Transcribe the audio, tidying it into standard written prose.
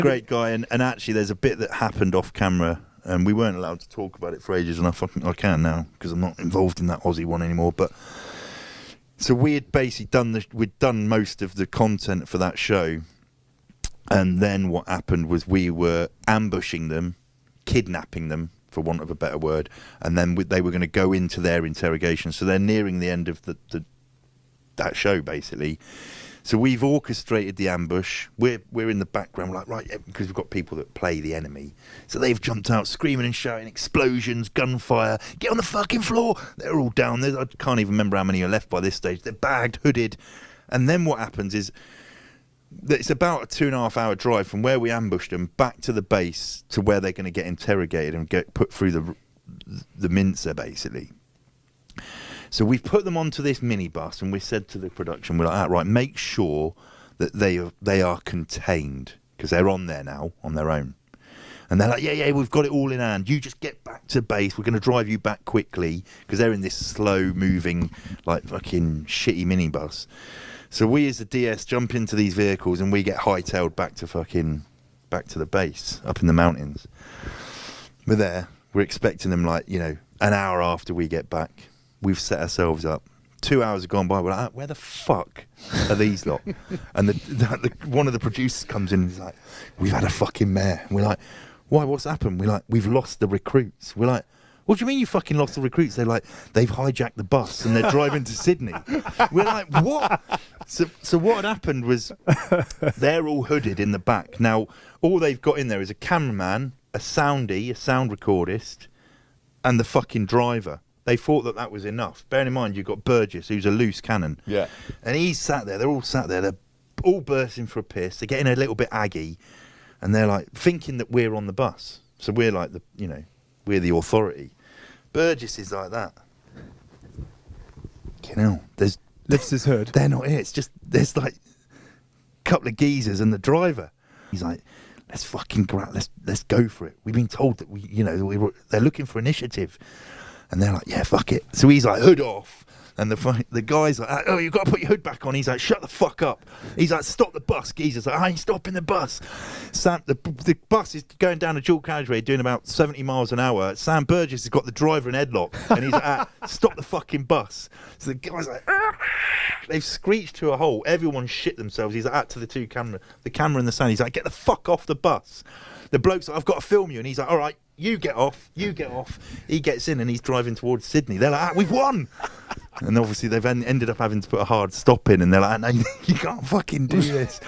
great guy, and actually there's a bit that happened off camera, and we weren't allowed to talk about it for ages, and I can now because I'm not involved in that Aussie one anymore. But so we had basically we'd done most of the content for that show, and then what happened was we were ambushing them, kidnapping them, for want of a better word, and then they were going to go into their interrogation. So they're nearing the end of that show, basically. So we've orchestrated the ambush. We're in the background, like, right, because we've got people that play the enemy. So they've jumped out, screaming and shouting, explosions, gunfire, get on the fucking floor. They're all down there. I can't even remember how many are left by this stage. They're bagged, hooded. And then what happens is, it's about a 2.5 hour drive from where we ambushed them back to the base to where they're going to get interrogated and get put through the mincer, basically. So we've put them onto this minibus, and we said to the production, we're like, right, make sure that they are contained, because they're on there now on their own. And they're like, yeah, we've got it all in hand. You just get back to base. We're going to drive you back quickly, because they're in this slow-moving, like, fucking shitty minibus. So we, as the DS, jump into these vehicles, and we get hightailed back to the base up in the mountains. We're there. We're expecting them, like, an hour after we get back. We've set ourselves up. 2 hours have gone by. We're like, where the fuck are these lot? And one of the producers comes in and he's like, we've had a fucking mare. And we're like, why? What's happened? We're like, we've lost the recruits. We're like, what do you mean you fucking lost the recruits? They're like, they've hijacked the bus and they're driving to Sydney. We're like, what? So what had happened was they're all hooded in the back. Now, all they've got in there is a cameraman, a sound recordist, and the fucking driver. They thought that was enough. Bearing in mind, you've got Burgess, who's a loose cannon. Yeah. And he's sat there. They're all sat there. They're all bursting for a piss. They're getting a little bit aggy. And they're like, thinking that we're on the bus. So we're like we're the authority. Burgess is like that. Lifts his hood. They're not here. It's just, there's like a couple of geezers and the driver. He's like, let's fucking let's go for it. We've been told that they're looking for initiative. And they're like, yeah, fuck it. So he's like, hood off. And the guy's like, oh, you've got to put your hood back on. He's like, shut the fuck up. He's like, stop the bus. Geezer's like, I ain't stopping the bus. Sam, the bus is going down a dual carriageway doing about 70 miles an hour. Sam Burgess has got the driver in headlock. And he's like, stop the fucking bus. So the guy's like, they've screeched to a halt. Everyone shit themselves. He's like, to the camera and the sound. He's like, get the fuck off the bus. The bloke's like, I've got to film you. And he's like, all right, you get off. He gets in and he's driving towards Sydney. They're like, we've won. And obviously they've ended up having to put a hard stop in. And they're like, no, you can't fucking do this.